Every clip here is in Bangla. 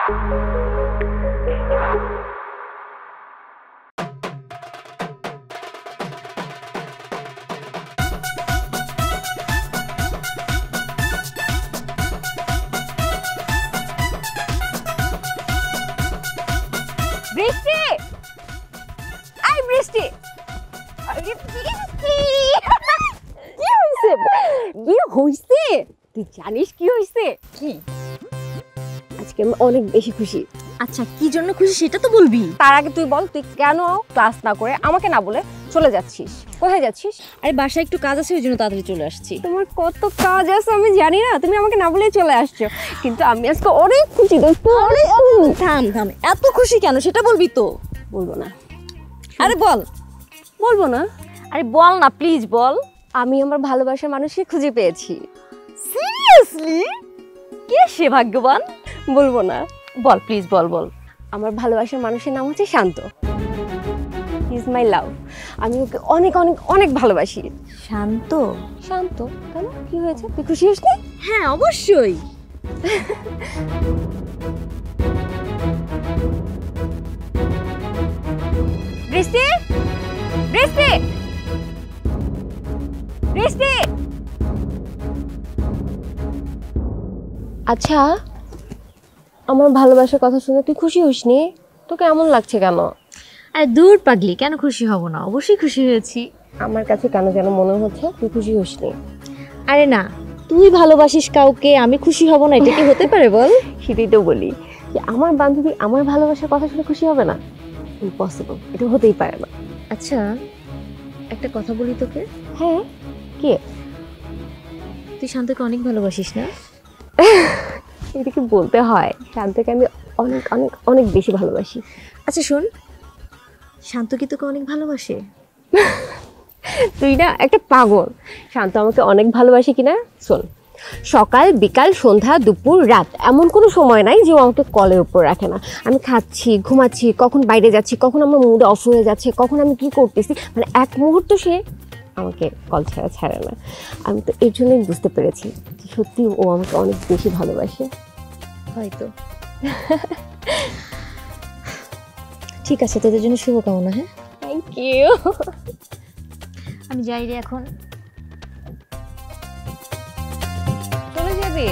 বৃষ্টি, এই বৃষ্টি, আরে বৃষ্টি, কি হইছে? কি হইছে? তুই জানিস কি হইছে? কি? আজকে আমি অনেক বেশি খুশি। আচ্ছা, কি জন্য খুশি সেটা তো বলবি। তার আগে তুই বল, তুই কেন ক্লাস না করে আমাকে না বলে চলে যাচ্ছিস? কোথায় যাচ্ছিস? আরে বাসায় একটু কাজ আছে, ওই জন্য তাড়াতাড়ি চলে আসছি। তোমার কত কাজ আছে আমি জানি না, তুমি আমাকে না বলেই চলে আসছো, কিন্তু আমি আজকে অনেক খুশি। থাম থাম, এত খুশি কেন সেটা বলবি তো। বলবো না। আরে বল। বলবো না। আরে বল না প্লিজ বল। আমি আমার ভালোবাসার মানুষকে খুঁজে পেয়েছি। সিরিয়াসলি? কে সে ভাগ্যবান? বলবো না। বল প্লিজ, বল বল। আমার ভালোবাসার মানুষের নাম হচ্ছে শান্ত। হি ইজ মাই লাভ। আমি ওকে অনেক অনেক অনেক ভালোবাসি। শান্ত? শান্ত কেন, কি হয়েছে? তুই খুশি হস না? হ্যাঁ অবশ্যই। বৃষ্টি, বৃষ্টি, বৃষ্টি। আচ্ছা, আমার ভালোবাসার কথা শুনে তুই খুশি হসনি? তোকে এমন লাগছে কেন? আরে দূর পাগলি, কেন খুশি হব না? অবশ্যই খুশি হয়েছি। আমার কাছে কেন যেন মনে হচ্ছে তুই খুশি হসনি। আরে না, তুই ভালোবাসিস কাউকে, আমি খুশি হব না, এটা কি হতে পারে বল? সেটাই তো বলি যে আমার বান্ধবী আমার ভালোবাসার কথা শুনে খুশি হবে না। ইম্পসিবল, এটা হতেই পারে না। আচ্ছা একটা কথা বলি তোকে। হ্যাঁ, কে? তুই শান্তকে অনেক ভালোবাসিস না? এটা কি বলতে হয়? শান্তকে আমি অনেক অনেক অনেক বেশি ভালোবাসি। আচ্ছা শোন, শান্ত কি তোকে অনেক ভালোবাসে? তুই না একটা পাগল। শান্ত আমাকে অনেক ভালোবাসে কিনা শোন, সকাল বিকাল সন্ধ্যা দুপুর রাত এমন কোনো সময় নাই যে ও আমাকে কলের উপর রাখে না। আমি খাচ্ছি, ঘুমাচ্ছি, কখন বাইরে যাচ্ছি, কখন আমার মুড অফ হয়ে যাচ্ছে, কখন আমি কি করতেছি, মানে এক মুহূর্ত সে আমাকে কল ছাড়া ছাড়ে না। আমি তো এর জন্যই বুঝতে পেরেছি যে সত্যি ও আমাকে অনেক বেশি ভালোবাসে। হয়তো। ঠিক আছে, তোদের জন্য শুভকামনা। হ্যাঁ, থ্যাংক ইউ। আমি যাই রে এখন। চলে যাবে?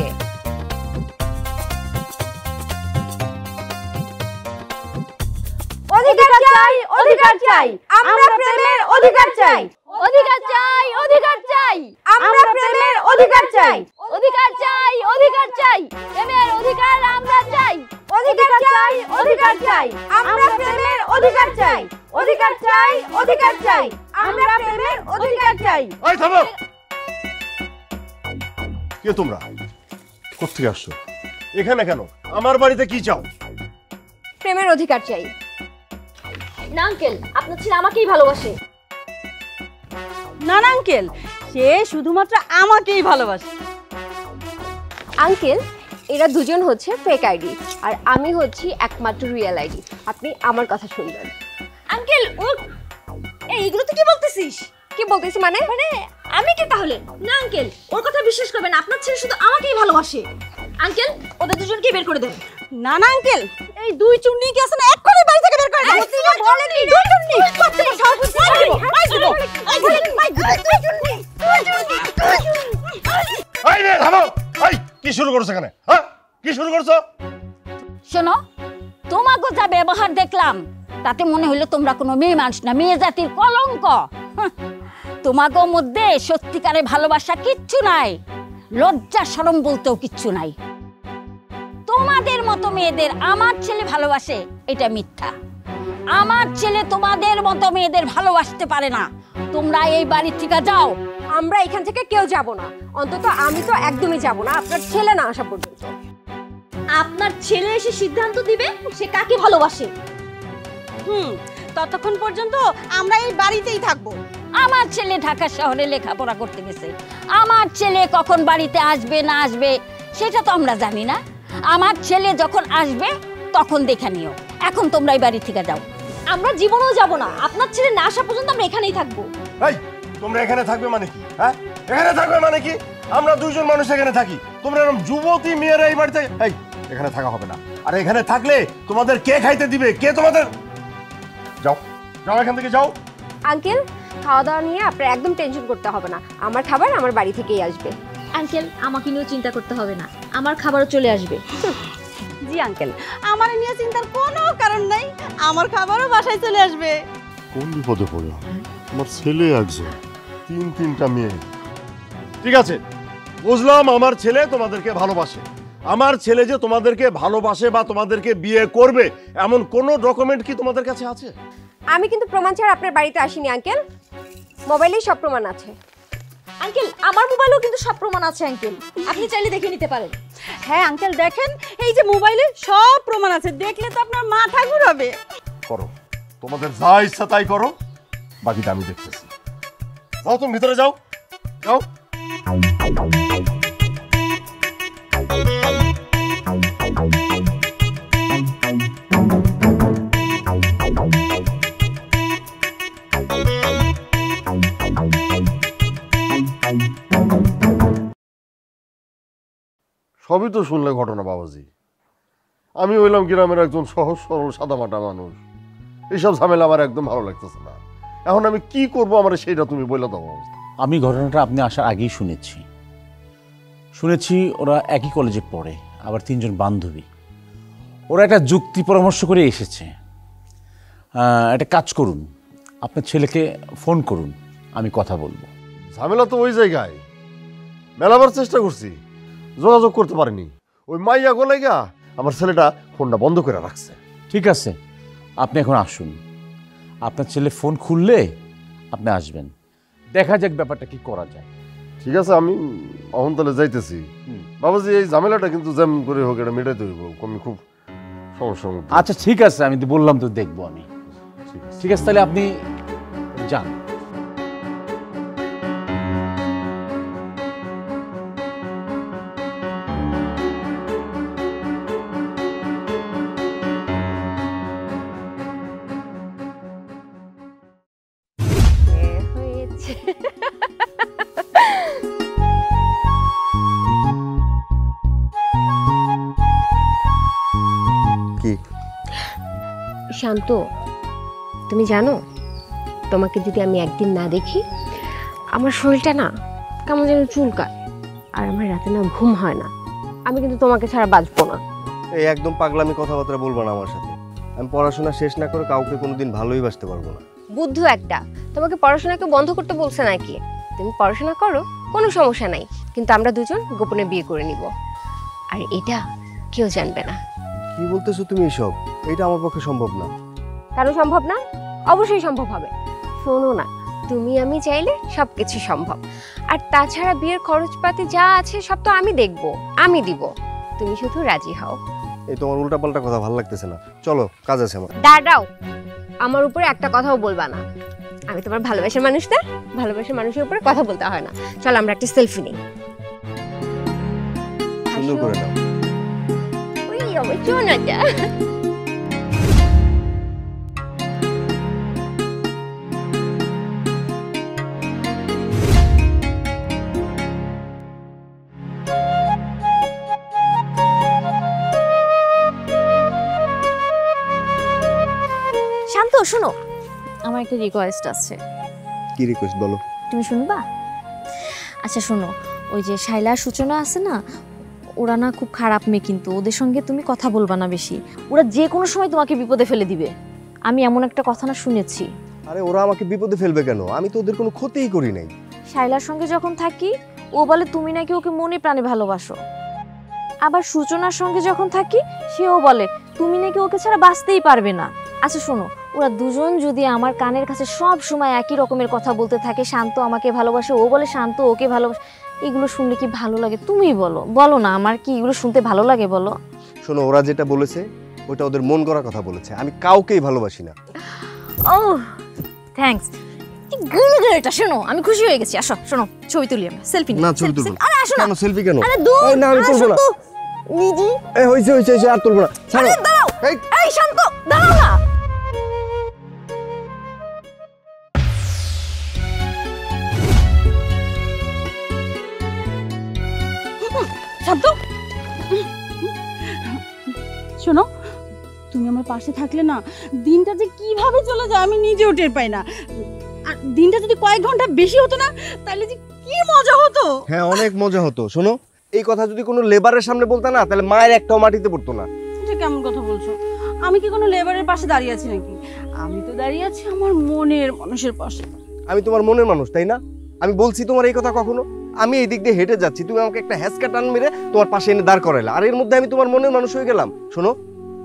অধিকার চাই, অধিকার চাই, আমরা প্রেমের অধিকার চাই। অধিকার চাই, অধিকার চাই, আমরা প্রেমের অধিকার চাই। অধিকার চাই, অধিকার চাই, প্রেমের অধিকার আমরা চাই। অধিকার চাই, অধিকার চাই, আমরা প্রেমের অধিকার চাই। অধিকার চাই, অধিকার চাই, আমরা প্রেমের অধিকার চাই। এই থামো! কে তোমরা? কোত্থেকে আসছো? এখানে কেন? আমার বাড়িতে কি চাও? প্রেমের অধিকার চাই। না আঙ্কেল, আপনার ছেলে আমাকেই ভালোবাসে। না না আঙ্কেল, সে শুধুমাত্র আমাকেই ভালোবাসে। আঙ্কেল, এরা দুজন হচ্ছে ফেক আইডি আর আমি হচ্ছি একমাত্র রিয়েল আইডি। আপনি আমার কথা শুনবেন। আঙ্কেল ও এইগুলো তুই কি বলতেছিস? কি বলতেছি মানে? মানে আমি কি তাহলে? না আঙ্কেল, ওর কথা বিশ্বাস করবেন, আপনার ছেলে শুধু আমাকেই ভালোবাসে। আঙ্কেল, ওদের দুজনকে বের করে দেন। না না আঙ্কেল, এই দুই চুন্নি কি আছে না, এক্ষুনি বাড়ি থেকে বের করে দাও। বলেন কি দুই চুন্নি? এই রে থামো! এই কি শুরু করছো এখানে? হ্যাঁ, কি শুরু করছো? শোনো, তোমাকে যা ব্যবহার দেখলাম তাতে মনে হলো তোমরা কোনো মেয়ে মানুষ না, মেয়ে জাতির কলঙ্ক। তোমাকে মধ্যে সত্যিকারে ভালোবাসা কিচ্ছু নাই, লজ্জা শরম বলতেও কিচ্ছু নাই। তোমাদের মতো মেয়েদের আমার ছেলে ভালোবাসে, এটা মিথ্যা। আমার ছেলে তোমাদের মতো মেয়েদের ভালোবাসতে পারে না। তোমরা এই বাড়ি থেকে যাও। আমরা এখান থেকে কেউ যাব না, অন্তত আমি তো একদমই যাব না আপনার ছেলে না আসা পর্যন্ত। আপনার ছেলে এসে সিদ্ধান্ত দিবে সে কাকে ভালোবাসে। ততক্ষণ পর্যন্ত আমরা এই বাড়িতেই থাকবো। আমার ছেলে ঢাকা শহরে লেখাপড়া করতে গেছে, আমার ছেলে কখন বাড়িতে আসবে না আসবে সেটা তো আমরা জানি না। আমার ছেলে যখন আসবে তখন দেখে নিও, এখন তোমরা এই বাড়ি থেকে যাও। আমরা জীবনেও যাব না, আপনার ছেলে না আসা পর্যন্ত আমরা এখানেই থাকবো। এই তোমরা এখানে থাকবে মানে কি? হ্যাঁ, এখানে থাকবে মানে কি? আমরা দুইজন মানুষ এখানে থাকি, তোমরা এরকম যুবতী মেয়েরা এই বাড়িতে। এই এখানে থাকা হবে না। আর এখানে থাকলে তোমাদের কে খাইতে দিবে, কে তোমাদের? যাও যাও, এখান থেকে যাও। আঙ্কেল, খাওয়া দাওয়া নিয়ে আপনার একদম টেনশন করতে হবে না, আমার খাবার আমার বাড়ি থেকেই আসবে। আঙ্কেল, আমাকে নিয়েও চিন্তা করতে হবে না, আমার খাবারও চলে আসবে। জি আঙ্কেল, আমার নিয়ে চিন্তার কোনো কারণ নাই, আমার খাবারও বাসায় চলে আসবে। কোন বিপদে পড়লাম? আমার ছেলে একজন, তিনটা মেয়ে। ঠিক আছে, বুঝলাম আমার ছেলে তোমাদেরকে ভালোবাসে। আমার ছেলে যে তোমাদেরকে ভালোবাসে বা তোমাদেরকে বিয়ে করবে এমন কোন ডকুমেন্ট কি তোমাদের কাছে আছে? আমি কিন্তু প্রমাণ ছাড়া আপনার বাড়িতে আসিনি আঙ্কেল, মোবাইলেই সব প্রমাণ আছে। আঙ্কেল, আমার মোবাইলেও কিন্তু সব প্রমাণ আছে আঙ্কেল, আপনি চাইলে দেখে নিতে পারেন। হ্যাঁ আঙ্কেল, দেখেন এই যে মোবাইলে সব প্রমাণ আছে, দেখলে তো আপনার মাথা ঘুরাবে। করো, তোমাদের যা ইচ্ছা তাই করো, বাকিটা আমি দেখতেছি। যাও, তুমি ভিতরে যাও, যাও। সবই তো শুনলে ঘটনা বাবাজি। আমি হইলাম গ্রামের একজন সহজ সরল সাদামাটা মানুষ, এইসব ঝামেলা আমার একদম ভালো লাগতেছে না। এখন আমি কি করব আমার সেইটা তুমি বলে দাও। আমি ঘটনাটা আপনি আসার আগেই শুনেছি ওরা একই কলেজে পড়ে, আবার 3 জন বান্ধবী। ওরা একটা যুক্তি পরামর্শ করে এসেছে। একটা কাজ করুন, আপনার ছেলেকে ফোন করুন, আমি কথা বলবো। ঝামেলা তো ওই জায়গায়, মেলাবার চেষ্টা করছি, যোগাযোগ করতে পারিনি। ওই মাইয়া গলে গা আমার ছেলেটা ফোনটা বন্ধ করে রাখছে। ঠিক আছে, আপনি এখন আসুন, আপনার ছেলে ফোন খুললে আপনি আসবেন, দেখা যাক ব্যাপারটা কি করা যায়। ঠিক আছে, আমি অহন্তলে যাইতেছি। বাবাজি, এই ঝামেলাটা কিন্তু যেমন করে হোক এটা মেটাইতে হইব, আমি খুব সমস্যার মধ্যে। আচ্ছা ঠিক আছে, আমি তো বললাম তো দেখবো আমি। ঠিক আছে, তাহলে আপনি যান। হয়েছে। কি শান্ত, তুমি জানো তোমাকে যদি আমি একদিন না দেখি আমার শরীরটা না কেমন যেন চুলকায়, আর আমার রাতে না ঘুম হয় না। আমি কিন্তু তোমাকে ছাড়া বাঁচবো না। এই একদম পাগলামি কথাবার্তা বলবো না আমার সাথে। আমি পড়াশোনা শেষ না করে কাউকে কোনোদিন ভালোই বাসতে পারবো না। বুদ্ধু একটা, তোমাকে পড়াশোনাকে বন্ধ করতে বলছে নাকি? তুমি পড়াশোনা করো, কোনো সমস্যা নাই, কিন্তু আমরা দুজন গোপনে বিয়ে করে নিব, আর এটা কেউ জানবে না। কি বলতেছো তুমি এসব? এটা আমার পক্ষে সম্ভব না। কেন সম্ভব না? অবশ্যই সম্ভব হবে। শোনো না, তুমি আমি চাইলে সবকিছু সম্ভব। আর তাছাড়া বিয়ের খরচপাতি যা আছে সব তো আমি দেখব, আমি দিব, তুমি শুধু রাজি হও। এই তোমার উল্টাপাল্টা কথা ভালো লাগতেছে না, চলো কাজ আছে আমার। দাঁড়াও, আমার উপরে একটা কথাও বলবা না। আমি তোমার ভালোবাসার মানুষ না, ভালোবাসার মানুষের উপরে কথা বলতে হয় না। চল আমরা একটা সেলফি নিই। সুন্দর করে দাও। ওই আমার সোনাটা। শান্ত, শোনো, আমার একটা রিকোয়েস্ট আছে। কি রিকোয়েস্ট বলো? তুমি শুনবা? আচ্ছা শোনো, ওই যে শাইলা সূচনা আছে না, ওরা না খুব খারাপ মেয়ে, কিন্তু ওদের সঙ্গে তুমি কথা বলবা না বেশি, ওরা যে কোনো সময় তোমাকে বিপদে ফেলে দিবে। আমি এমন একটা কথা না শুনেছি। আরে ওরা আমাকে বিপদে ফেলবে কেন? আমি তো ওদের কোনো ক্ষতিই করি নাই। শাইলার সঙ্গে যখন থাকি ও বলে তুমি নাকি ওকে মনে প্রাণে ভালোবাসো, আবার সূচনার সঙ্গে যখন থাকি সেও বলে তুমি নাকি ওকে ছাড়া বাঁচতেই পারবে না। আচ্ছা শোনো, ওরা দুজন যদি আমার কানের কাছে সব সময় একই রকমের কথা বলতে থাকে, শান্ত আমাকে ভালোবাসে, ও বলে শান্ত ওকে ভালোবাসে, এগুলো শুনলে কি ভালো লাগে? তুমি বলো, বলো না, আমার কি এগুলো শুনতে ভালো লাগে বলো? শোনো, ওরা যেটা বলেছে ওটা ওদের মন গড়া কথা বলেছে, আমি কাউকেই ভালোবাসি না। ও থ্যাঙ্কস, এটা শোনো, আমি খুশি হয়ে গেছি। আসো শোনো, ছবি তুলি আমরা, সেলফি না ছবি তুলবো না। আরে আসো না। কেন সেলফি কেন? আরে দূর, এই না আমি তুলবো না। নিজি এই হইছে আর তুলবো না। ছাড়ো। আরে দাঁড়াও, এই এই শান্ত দাঁড়াও না। শান্ত, শোনো, তুমি আমার পাশে থাকলে না দিনটা যে কিভাবে চলে যায় আমি নিজেও টের পাই না। আর দিনটা যদি কয়েক ঘন্টা বেশি হতো না তাহলে যে কি মজা হতো। হ্যাঁ, অনেক মজা হতো। শোনো, এই কথা যদি কোনো লেবারের সামনে বলতে না, তাহলে মায়ের একটাও মাটিতে পড়তো না। এটা কেমন কথা বলছো? আমি কি কোনো লেবারের পাশে দাঁড়িয়ে আছি নাকি? আমি তো দাঁড়িয়ে আছি আমার মনের মানুষের পাশে। আমি তোমার মনের মানুষ, তাই না? আমি বলছি তোমার এই কথা কখনো? আমি এই দিক দিয়ে হেঁটে যাচ্ছি, তুমি আমাকে একটা হ্যাসকা টান মেরে তোমার পাশে এনে দাঁড় করাইলা, আর এর মধ্যে আমি তোমার মনের মানুষ হয়ে গেলাম। শোনো,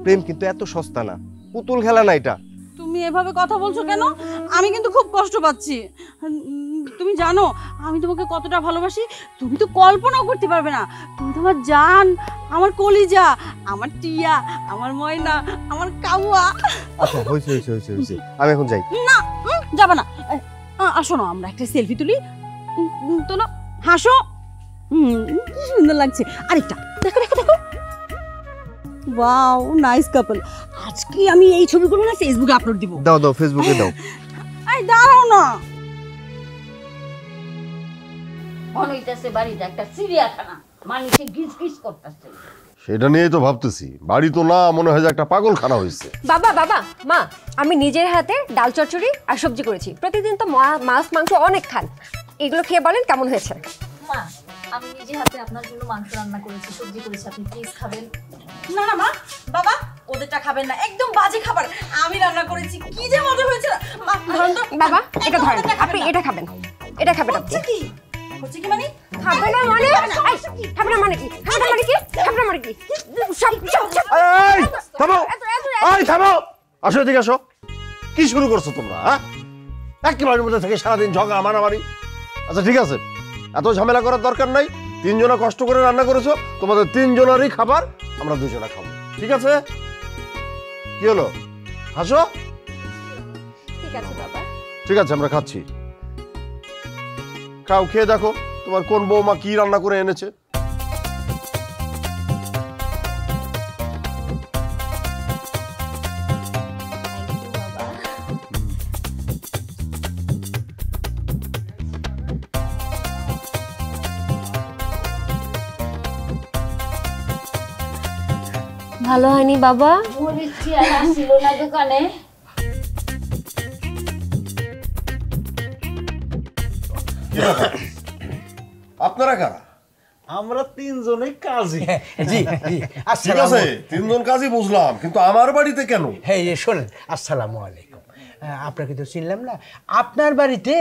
প্রেম কিন্তু এত সস্তা না, পুতুল খেলা না এটা। তুমি এভাবে কথা বলছো কেন? আমি কিন্তু খুব কষ্ট পাচ্ছি। তুমি জানো আমি তোমাকে কতটা ভালোবাসি, তুমি তো কল্পনাও করতে পারবে না। তুমি তোমার জান, আমার কলিজা, আমার টিয়া, আমার ময়না, আমার কাউয়া। আচ্ছা, হয়েছে হয়েছে হয়েছে হয়েছে, আমি এখন যাই। না, যাবে না। আসো না, আমরা একটা সেলফি তুলি। তোলো, হাসো। কি সুন্দর লাগছে। আরেকটা দেখো দেখো দেখো। ওয়াও, নাইস কাপল। আজকে আমি এই ছবিগুলো না ফেসবুকে আপলোড দিব। দাও দাও, ফেসবুকে দাও। আই দাঁড়াও না। মনে হইতেছে বাড়িতে একটা চিড়িয়াখানা, মানুষে গিজ গিজ করতেছে। সেটা নিয়েই তো ভাবতেছি, বাড়ি তো না, মনে হয় যে একটা পাগলখানা হয়েছে। বাবা বাবা মা, আমি নিজের হাতে ডাল চচ্চড়ি আর সবজি করেছি। প্রতিদিন তো মাছ মাংস অনেক খান, এগুলো খেয়ে বলেন কেমন হয়েছে। মা, আমি নিজে হাতে আপনার জন্য মাংস রান্না করেছি, সবজি করেছি, আপনি প্লিজ খাবেন। না না মা, বাবা ওদেরটা খাবেন না, একদম বাজে খাবার। আমি রান্না করেছি, কি যে মজা হয়েছে না। মা ধরেন তো। বাবা এটা ধরেন, আপনি এটা খাবেন, এটা খাবেন আপনি। হচ্ছে কি হচ্ছে কি মানে? খাবেন না মানে? খাবেন না মানে কি? খাবেন না মানে কি? খাবেন না মানে কি? সব এই থামো, এই থামো, আসো এদিকে আসো। কি শুরু করছো তোমরা? হ্যাঁ, একেবারের মধ্যে থেকে সারাদিন ঝগড়া মারামারি। আচ্ছা ঠিক আছে, এত ঝামেলা করার দরকার নাই। তিনজনা কষ্ট করে রান্না করেছো, তোমাদের তিনজনেরই খাবার আমরা দুজনা খাবো, ঠিক আছে? কি হলো, হাসো? ঠিক আছে বাবা। ঠিক আছে, আমরা খাচ্ছি। খাও, খেয়ে দেখো তোমার কোন বৌমা কি রান্না করে এনেছে। ভালো হয়নি বাবা? মরিচ চেয়ার আসছিল না দোকানে। আপনারা কারা? আমরা তিনজনে কাজী। জি জি, ঠিক আছে, তিনজন কাজই বুঝলাম, কিন্তু আমার বাড়িতে কেন? হ্যাঁ, শোনেন, আসসালামু আলাইকুম। আপনাকে তো চিনলাম না। আপনার বাড়িতে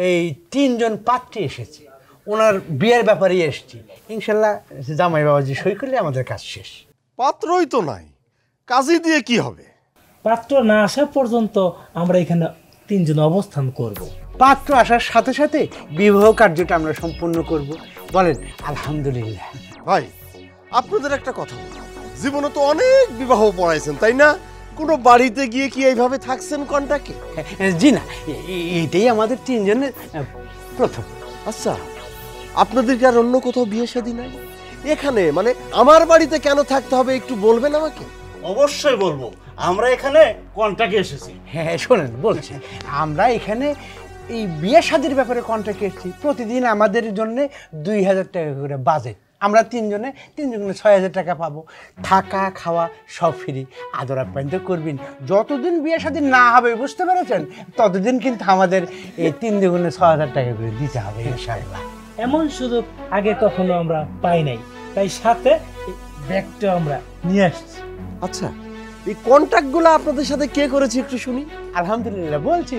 এই তিনজন পাত্রী এসেছে, ওনার বিয়ের ব্যাপারে এসেছি। ইনশাল্লাহ জামাই বাবাজি সই করলে আমাদের কাজ শেষ। পাত্রই তো নাই, কাজী দিয়ে কি হবে? পাত্র না আসা পর্যন্ত আমরা এখানে তিনজন অবস্থান করব। পাত্র আসার সাথে সাথে বিবাহ কার্যটা আমরা সম্পূর্ণ করব। বলেন আলহামদুলিল্লাহ। ভাই, আপনাদের একটা কথা বলি, জীবনে তো অনেক বিবাহ পড়াইছেন, তাই না? কোনো বাড়িতে গিয়ে কি এইভাবে থাকছেন কন্টাকে? জি না, এইটাই আমাদের তিনজনের প্রথম। আচ্ছা, আপনাদের কি আর অন্য কোথাও বিয়ে শাদী নাই? এখানে মানে আমার বাড়িতে কেন থাকতে হবে একটু বলবেন আমাকে? অবশ্যই বলবো, আমরা এখানে কন্টাকে এসেছি। হ্যাঁ শোনেন, বলছি, আমরা এখানে এই বিয়ে শাদির ব্যাপারে কন্ট্রাক্ট এসেছি। প্রতিদিন আমাদের জন্য 2000 টাকা করে বাজেট। আমরা তিনজনে 6000 টাকা পাবো। থাকা খাওয়া সব ফ্রি। আদর আপ্যায়ন তো করবেন। যতদিন বিয়ে শাদী না হবে, বুঝতে পেরেছেন, ততদিন কিন্তু আমাদের এই 3 দুগুণে 6000 টাকা করে দিতে হবে ইনশাআল্লাহ। এমন সুযোগ আগে কখনো আমরা পাই নাই, তাই সাথে ব্যাগটা আমরা নিয়ে আসছি। আচ্ছা, এই কন্ট্রাক্টগুলো আপনাদের সাথে কে করেছে একটু শুনি। আলহামদুলিল্লাহ, বলছি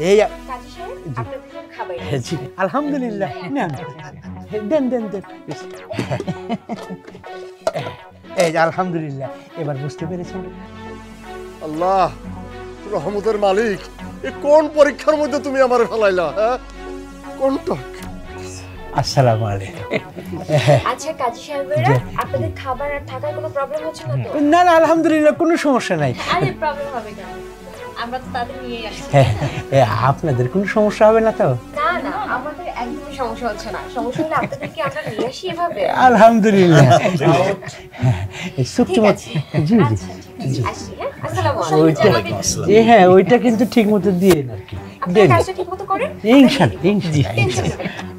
এই কাজী সাহেব, আপনাদের জন্য খাবার। জি আলহামদুলিল্লাহ। নেন, দেন এই যে আলহামদুলিল্লাহ। এবার বুঝতে পেরেছেন? আল্লাহ রহমতের মালিক, এ কোন পরীক্ষার মধ্যে তুমি আমার ফেলাইলা? হ্যাঁ, কন্ট্রাক্ট। আসসালামু আলাইকুম। আচ্ছা কাজী সাহেবেরা, আপনাদের খাবার আর থাকার কোনো প্রবলেম হচ্ছে না তো? না না, আলহামদুলিল্লাহ, কোনো সমস্যা নাই। আরে প্রবলেম হবে কেন, আমরা তো তাদের নিয়ে আসছি। আপনাদের কোনো সমস্যা হবে না তো? না না, আমাদের একদমই সমস্যা হচ্ছে না। সমস্যা হলে আপনাদেরকে আমরা নিয়ে আসি এভাবে। আলহামদুলিল্লাহ। সুপ্তিমত, জি জি, আসি, হ্যাঁ? আসসালামু আলাইকুম। হ্যাঁ, ওইটা কিন্তু ঠিক মতো দিয়ে না আর কি। আপনারা কাজটা ঠিকমতো করেন? ইনশাআল্লাহ।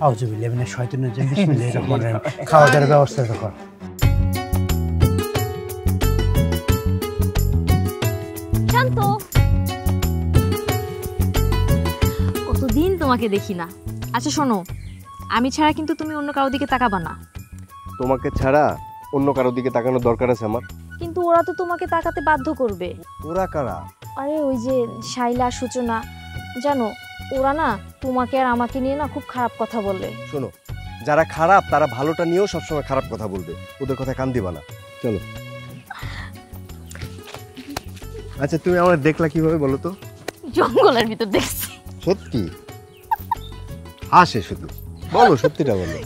আউযুবিল্লাহি মিনাশ শাইতানির রাজিম। বিসমিল্লাহির রহমানির রহিম। খাওয়া দাওয়ার ব্যবস্থা কর। শান্ত, কতদিন তোমাকে দেখি না। আচ্ছা শোনো, আমি ছাড়া কিন্তু তুমি অন্য কারোর দিকে তাকাবা না। তোমাকে ছাড়া অন্য কারোর দিকে তাকানোর দরকার আছে আমার? কিন্তু ওরা তো তোমাকে তাকাতে বাধ্য করবে। ওরা কারা? আরে ওই যে শাইলা, সূচনা, জানো ওরা না তোমাকে আর আমাকে নিয়ে না খুব খারাপ কথা বলে। শোনো, যারা খারাপ তারা ভালোটা নিয়েও সবসময় খারাপ কথা বলবে, ওদের কথা কান দিবা না। চলো। আচ্ছা তুমি আমার দেখলা কিভাবে বলো তো? জঙ্গলের ভিতর দেখছি। সত্যি? হাসে শুধু, বলো সত্যিটা বলো।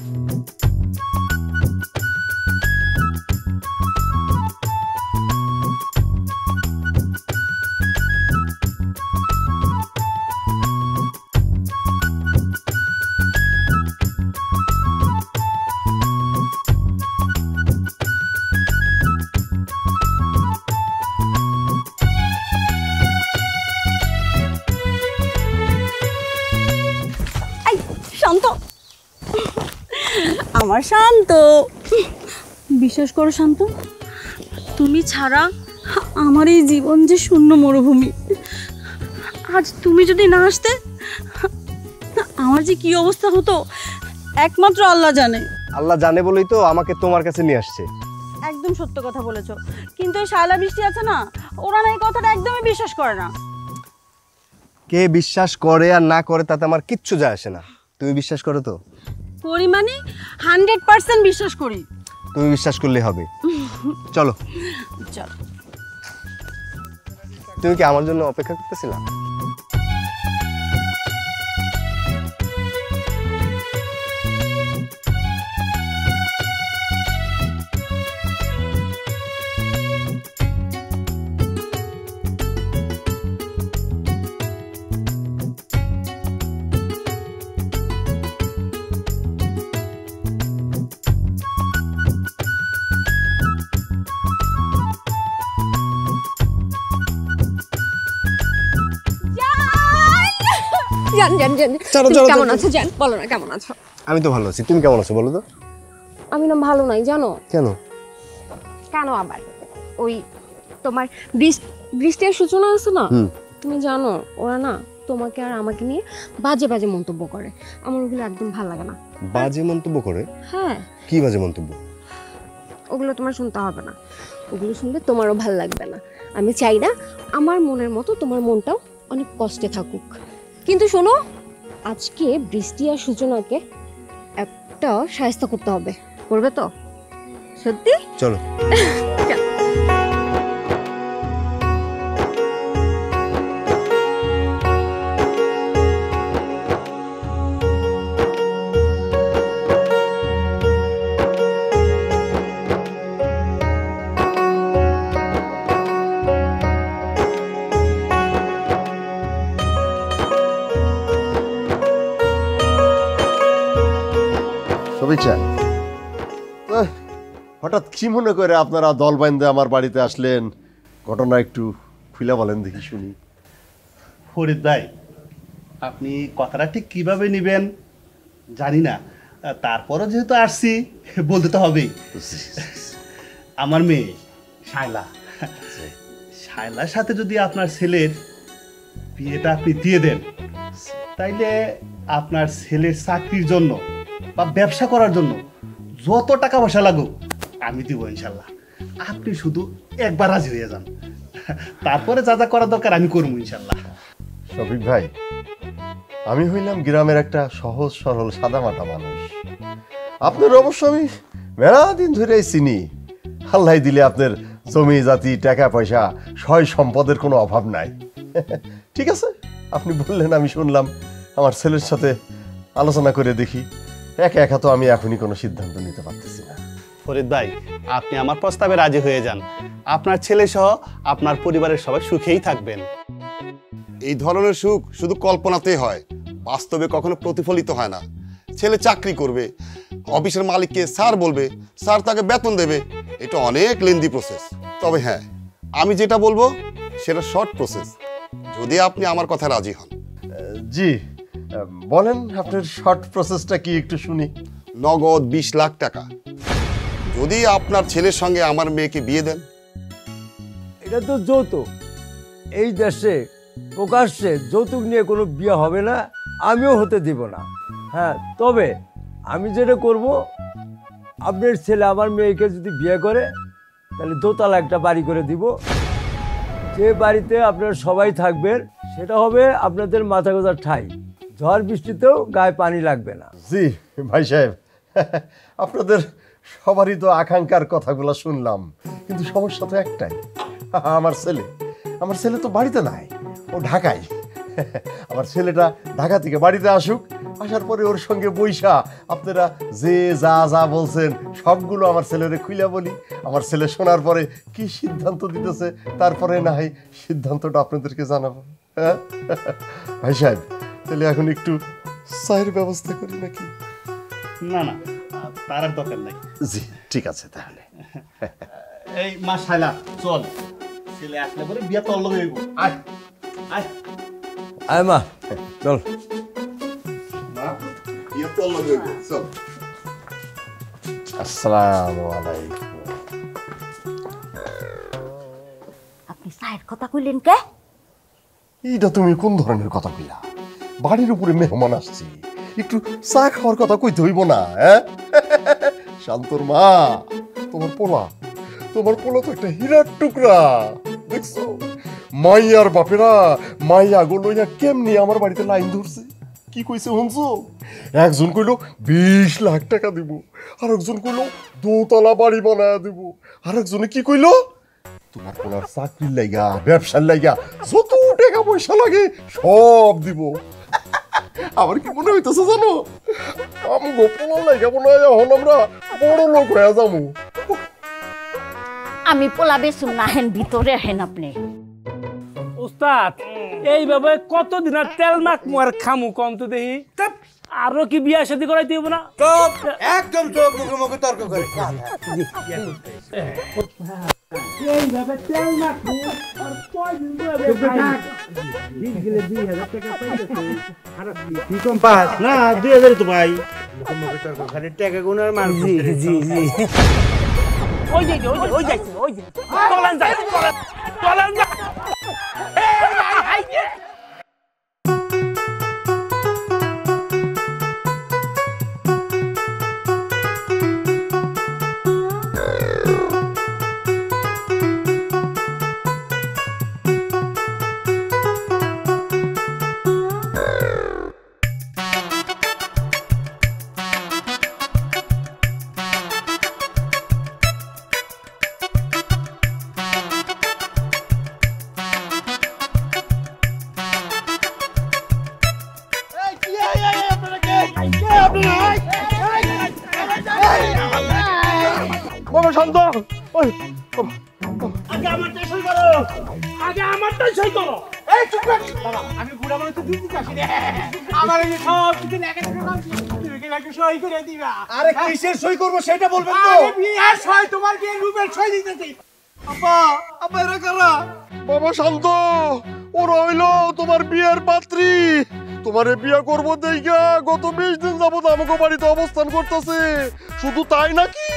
শান্ত, আমার শান্ত, বিশ্বাস করো শান্ত, তুমি ছাড়া আমার এই জীবন যে শূন্য মরুভূমি। আজ তুমি যদি না আসতে আমার যে কি অবস্থা হতো একমাত্র আল্লাহ জানে। আল্লাহ জানে বলেই তো আমাকে তোমার কাছে নিয়ে আসছে। একদম সত্য কথা বলেছো, কিন্তু এই শায়লা বৃষ্টি আছে না, ওরা না এই কথাটা একদমই বিশ্বাস করে না। কে বিশ্বাস করে আর না করে তাতে আমার কিচ্ছু যায় আসে না। তুমি বিশ্বাস করো তো? করি মানে 100% বিশ্বাস করি। তুমি বিশ্বাস করলেই হবে। চলো। চলো। তুমি কি আমার জন্য অপেক্ষা করতেছিলা? জান জান জান, চলো, তুমি চলো, কেমন চলো। আছো জান? বলো না কেমন আছো? আমি তো ভালো আছি, তুমি কেমন আছো বলো তো? আমি না ভালো নাই জানো। কেন? কেন আবার? ওই তোমার বৃষ্টি আর সূচনা আছে না, তুমি জানো ওরা না তোমাকে আর আমাকে নিয়ে বাজে বাজে মন্তব্য করে। আমার ওগুলো একদম ভালো লাগে না। বাজে মন্তব্য করে? হ্যাঁ। কি বাজে মন্তব্য? ওগুলো তোমার শুনতে হবে না, ওগুলো শুনলে তোমারও ভালো লাগবে না। আমি চাই না আমার মনের মতো তোমার মনটাও অনেক কষ্টে থাকুক। কিন্তু শোনো, আজকে বৃষ্টি আর সূচনাকে একটা সাহায্য করতে হবে। করবে তো? সত্যি? চলো। হঠাৎ কি মনে করে আপনারা দল বাইন্দে আমার বাড়িতে আসলেন? ঘটনা একটু খুলে বলেন দেখি শুনি। ফরিদ ভাই, আপনি কথাটা ঠিক কিভাবে নেবেন জানি না, তারপরও যেহেতু আসছি বলতে তো হবেই। আমার মেয়ে শায়লা, শায়লার সাথে যদি আপনার ছেলের বিয়েটা আপনি দিয়ে দেন, তাইলে আপনার ছেলের চাকরির জন্য বা ব্যবসা করার জন্য যত টাকা পয়সা লাগুক আমি দিব ইনশাল্লাহ। আপনি শুধু একবার রাজি হয়ে যান, তারপরে যা যা করা দরকার আমি করবো ইনশাল্লাহ। শফিক ভাই, আমি হইলাম গ্রামের একটা সহজ সরল সাদামাটা মানুষ। আপনার অবশ্য আমি মেলা দিন ধরেই চিনি। আল্লাহ দিলে আপনার জমি জাতি টাকা পয়সা সয় সম্পদের কোনো অভাব নাই। ঠিক আছে, আপনি বললেন, আমি শুনলাম। আমার ছেলের সাথে আলোচনা করে দেখি। একা একা তো আমি এখনই কোনো সিদ্ধান্ত নিতে পারতেছি না। ফরিদ ভাই, আপনি আমার প্রস্তাবে রাজি হয়ে যান। আপনার ছেলে সহ আপনার পরিবারের সবাই সুখেই থাকবেন। এই ধরনের সুখ শুধু কল্পনাতেই হয়, বাস্তবে কখনো প্রতিফলিত হয় না। ছেলে চাকরি করবে, অফিসের মালিককে স্যার বলবে, স্যার তাকে বেতন দেবে। এটা অনেক লেন্দি প্রসেস। তবে হ্যাঁ, আমি যেটা বলবো সেটা শর্ট প্রসেস, যদি আপনি আমার কথা রাজি হন। জি বলেন, আপনার শর্ট প্রসেসটা কি একটু শুনি। নগদ 20 লাখ টাকা যদি আপনার ছেলের সঙ্গে আমার মেয়েকে বিয়ে দেন। এটা তো যৌতুক, এই দেশে প্রকাশ্যে যৌতুক নিয়ে কোনো বিয়ে হবে না, আমিও হতে দিব না। হ্যাঁ, তবে আমি যেটা করব, আপনার ছেলে আমার মেয়েকে যদি বিয়ে করে তাহলে দোতলা একটা বাড়ি করে দিব। যে বাড়িতে আপনারা সবাই থাকবেন সেটা হবে আপনাদের মাথা গোজার ঠাঁই। ঝড় বৃষ্টিতেও গায়ে পানি লাগবে না। জি ভাই সাহেব, আপনাদের সবারই তো আকাঙ্ক্ষার কথাগুলো শুনলাম, কিন্তু সমস্যা তো একটাই, আমার ছেলে তো বাড়িতে নাই, ও ঢাকায়। আমার ছেলেটা ঢাকা থেকে বাড়িতে আসুক, আসার পরে ওর সঙ্গে বৈশা আপনারা যে যা যা বলছেন সবগুলো আমার ছেলেরে খুইলা বলি। আমার ছেলে শোনার পরে কি সিদ্ধান্ত দিতেছে তারপরে না হয় সিদ্ধান্তটা আপনাদেরকে জানাবো। হ্যাঁ ভাই সাহেব, তাহলে এখন একটু চায়ের ব্যবস্থা করি নাকি? না না, তার আর দরকার নাই। জি ঠিক আছে তাহলে। এই মা শাইলা চল, ছেলে আসলে পরে বিয়া তোর লগে হইব। আয় আয় আয় মা, চল। আসসালামু আলাইকুম। আপনি চায়ের কথা কইলেন কে? এইটা তুমি কোন ধরনের কথা কইলা? বাড়ির উপরে মেহমান আসছে, একটু চা খাওয়ার কথা কইতে হইব না? হ্যাঁ শান্তর মা, তোমার পোলা তো একটা হীরার টুকরা, দেখছো? মাইয়ার বাপেরা মাইয়া গো লইয়া কেমনি আমার বাড়িতে লাইন ধরছে। কি কইছে শুনছো? একজন কইলো 20 লাখ টাকা দিব, আর একজন কইলো দোতলা বাড়ি বানায়া দিব, আর একজনে কি কইলো তোমার পোলার চাকরির লাইগা, ব্যবসার লাইগা যত টাকা পয়সা লাগে সব দিব। আমার কি মনে হইতেছে জানো, আমগো পোলার লাইগা মনে হয় এখন আমরা বড় লোক হয়ে যাবো। আমি পোলা বেসুম না, হেন ভিতরে হেন আপনি। উস্তাদ, এইভাবে কতদিন আর তেল মাখমু আর খামু কম তো দেখি? আরো কি বিয়া শাদী করাইতে হইব না? একদম চোখ মুখে মুখে তর্ক করে এইভাবে তেল মাখমু আর কয়দিন ধরে গেলে 2000 টাকা পাইতেছে। কি কম পাস না? 2000 তো ভাই মুখে মুখে তর্ক করে টাকা গুনার মান। জি জি জি, ওই যে চলেন যাই, চলেন যাই। বাবা শান্ত, ওই আগে আমারটাই সই করো, আগে আমারটাই সই করো। এই চুপ কর বাবা, আমি বুড়া মানুষ তো দিতে চাই না। আমার এই সব কিছু লেখা থাকে না, তুমি কি লাগে সই করে দিবা? আরে কিসের সই করব সেটা বলবেন তো? আরে বিয়ার সই, তোমার বিয়ের রূপের সই দিতেছি। আপা এরা কারা? বাবা শান্ত, ওরা হইলো তোমার বিয়ের পাত্রী। তোমারে বিয়া করব দেইগা গত 20 দিন যাবত আমাকে বাড়িতে অবস্থান করতেছে। শুধু তাই নাকি,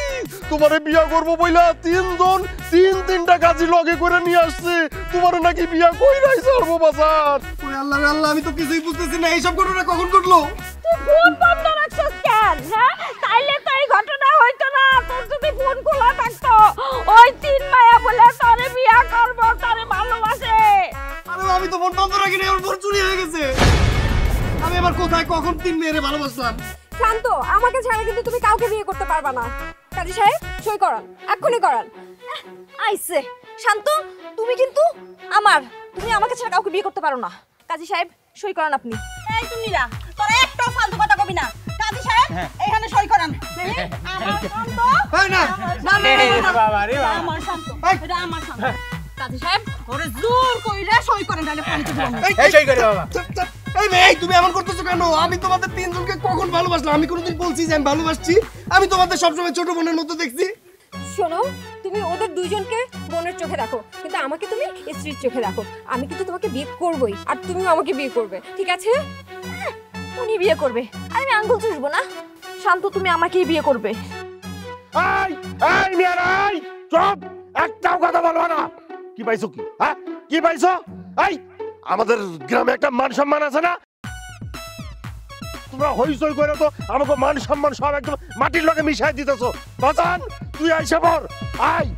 তোমারে বিয়া করব বইলা 3 জন 3-3টা কাজী লগে করে নিয়ে আসছে। তোমারে নাকি বিয়া কইরাই ছাড়বো বাজার। ওরে আল্লাহ রে আল্লাহ, আমি তো কিছুই বুঝতেছি না, এইসব ঘটনা কখন ঘটলো? তুই ফোন বন্ধ রাখছিস কেন? হ্যাঁ, তাইলে তো এই ঘটনা হইতো না। তোর যদি ফোন খোলা থাকতো, ওই 3 মায়া বলে তোরে বিয়া করব, তোরে ভালোবাসে। আরে আমি তো ফোন বন্ধ রাখি না, আমার ফোন চুরি হয়ে গেছে। আমি আবার কোথায় কখন 3 মেয়েরে ভালোবাসলাম? শান্ত, আমাকে ছাড়া কিন্তু তুমি কাউকে বিয়ে করতে পারবা না। কাজী সাহেব সই করান, এক্ষুনি করান। আইছে শান্ত, তুমি কিন্তু তুমি আমাকে ছাড়া কাউকে বিয়ে করতে পারো না। কাজী সাহেব সই করান আপনি। এই তুমি না, তোরা একটাও ফালতু কথা কবি না। কাজী সাহেব এখানে সই করান। আমার শান্ত। এই না না বাবা রে বাবা, আমার শান্ত, এটা আমার শান্ত। কাজী সাহেব ওরে জোর কইরা সই করেন, তাহলে পানিতে দিলাম। এই সই করে বাবা। এই মেয়ে, তুমি এমন করতেছো কেন? আমি তোমাদের 3 জনকে কখন ভালোবাসলাম? আমি কোনোদিন বলছি যে আমি ভালোবাসছি? আমি তোমাদের সবসময় ছোট বোনের মতো দেখছি। শোনো, তুমি ওদের দুইজনকে বোনের চোখে দেখো, কিন্তু আমাকে তুমি স্ত্রীর চোখে দেখো। আমি কিন্তু তোমাকে বিয়ে করবই, আর তুমিও আমাকে বিয়ে করবে, ঠিক আছে? উনি বিয়ে করবে আর আমি আঙ্গুল চুষবো না। শান্ত, তুমি আমাকেই বিয়ে করবে। এই মিয়া, চুপ, একটাও কথা বলবা না। কি পাইছো কি? হ্যাঁ কি পাইছো? এই আমাদের গ্রামে একটা মান সম্মান আছে না? তোমরা হইচই করে তো আমাকে মান সম্মান সব একদম মাটির লগে মিশাই দিতেছো। বাজান তুই আইসা পর, আয়।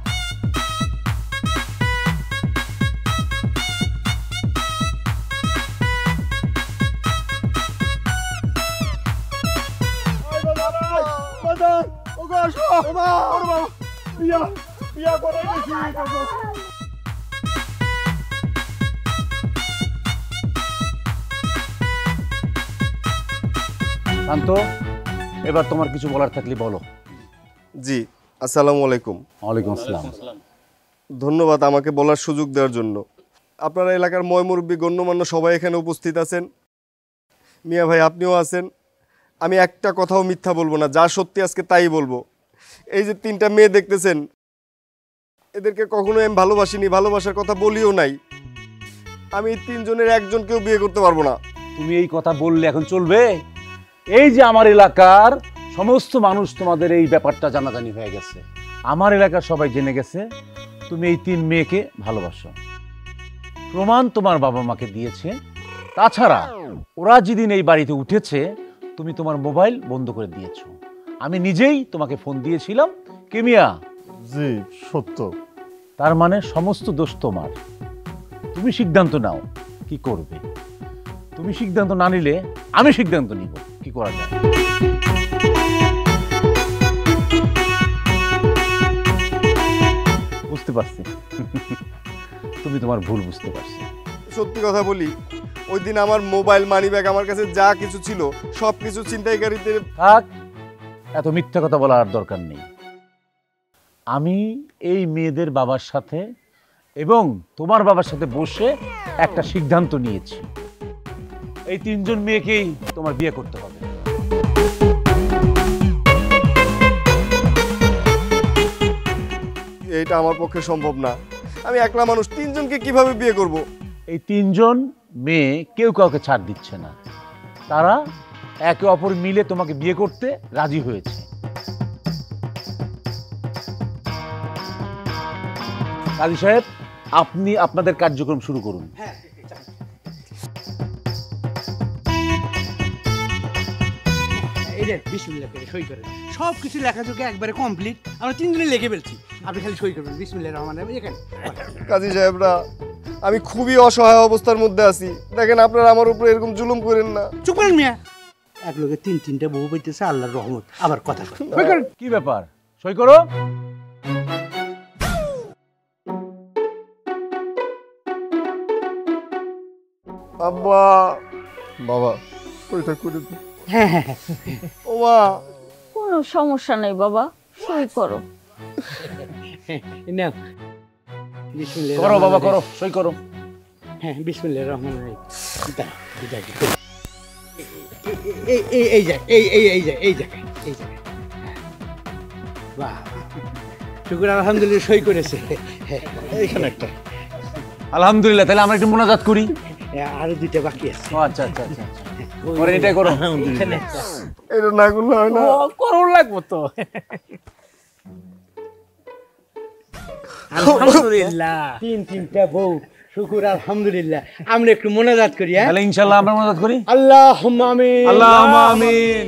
শান্ত, এবার তোমার কিছু বলার থাকলে বলো। জি, আসসালামু আলাইকুম। ওয়ালাইকুম আসসালাম। ধন্যবাদ আমাকে বলার সুযোগ দেওয়ার জন্য। আপনারা এলাকার ময়মুরব্বী গণ্যমান্য সবাই এখানে উপস্থিত আছেন, মিয়া ভাই আপনিও আছেন। আমি একটা কথাও মিথ্যা বলবো না, যা সত্যি আজকে তাই বলবো। এই যে 3টা মেয়ে দেখতেছেন, এদেরকে কখনো আমি ভালোবাসিনি, ভালোবাসার কথা বলিও নাই। আমি 3 জনের একজনকেও বিয়ে করতে পারবো না। তুমি এই কথা বললে এখন চলবে? এই যে আমার এলাকার সমস্ত মানুষ তোমাদের এই ব্যাপারটা জানাজানি হয়ে গেছে, আমার এলাকার সবাই জেনে গেছে তুমি এই 3 মেয়েকে ভালোবাসো। প্রমাণ তোমার বাবা মাকে দিয়েছে। তাছাড়া ওরা যেদিন এই বাড়িতে উঠেছে তুমি তোমার মোবাইল বন্ধ করে দিয়েছো। আমি নিজেই তোমাকে ফোন দিয়েছিলাম। কেমিয়া? জি সত্য। তার মানে সমস্ত দোষ তোমার। তুমি সিদ্ধান্ত নাও কি করবে। তুমি সিদ্ধান্ত না নিলে আমি সিদ্ধান্ত নিব কি করা যায়। বুঝতে পারছি তুমি তোমার ভুল বুঝতে পারছি। সত্যি কথা বলি, ওই দিন আমার মোবাইল, মানি ব্যাগ, আমার কাছে যা কিছু ছিল সব কিছু ছিনতাইকারীদের। থাক, এত মিথ্যা কথা বলার দরকার নেই। আমি এই মেয়েদের বাবার সাথে এবং তোমার বাবার সাথে বসে একটা সিদ্ধান্ত নিয়েছি, এই 3 জন মেয়েকেই তোমার বিয়ে করতে হবে। এইটা আমার পক্ষে সম্ভব না। আমি একলা মানুষ, 3 জনকে কিভাবে বিয়ে করব? এই 3 জন মেয়ে কেউ কাউকে ছাড় দিচ্ছে না। তারা একে অপর মিলে তোমাকে বিয়ে করতে রাজি হয়েছে। কাজী সাহেব, আপনি আপনাদের কার্যক্রম শুরু করুন। বিসমিল্লাহ করে সই করেন। সব কিছু লেখাযোগে একবারে কমপ্লিট, আমরা 3 জনে লিখে ফেলছি। আপনি খালি সই করবেন। বিসমিল্লাহির রহমানির রহিম। এখানে কাজী সাহেবরা, আমি খুবই অসহায় অবস্থার মধ্যে আছি। দেখেন আপনারা আমার উপরে এরকম জুলুম করেন না। চুপ করেন মিয়া। এক লোকে 3-3টা বউ পাইতেছে, আল্লাহর রহমত। আবার কথা সই করেন। কি ব্যাপার? সই করো। আব্বা, বাবা ওইটা করে দিন। হ্যাঁ হ্যাঁ ও মা, কোনো সমস্যা নেই বাবা, সই করো। নাও। বিসমিল্লাহির করো বাবা, রহমানির করো, রহিম। সই করো। হ্যাঁ, বিসমিল্লাহির রহমানির রহিম। এই জায়গায়। বাহ, শুকর আলহামদুলিল্লাহ, সই করেছে। এইখানে একটা। আলহামদুলিল্লাহ। তাহলে আমরা একটু মোনাজাত করি। আরো 2টা বাকি আছে। আচ্ছা আচ্ছা আচ্ছা। পরে এটাই করো। এটা না করলে হয় না। করো লাগবো তো। আলহামদুলিল্লাহ, 3-3টা বউ, শুকুর আলহামদুলিল্লাহ। আমরা একটু মোনাজাত করি। তাহলে ইনশাআল্লাহ আমরা মোনাজাত করি। আল্লাহুম্মা আমিন। আল্লাহুম্মা আমিন।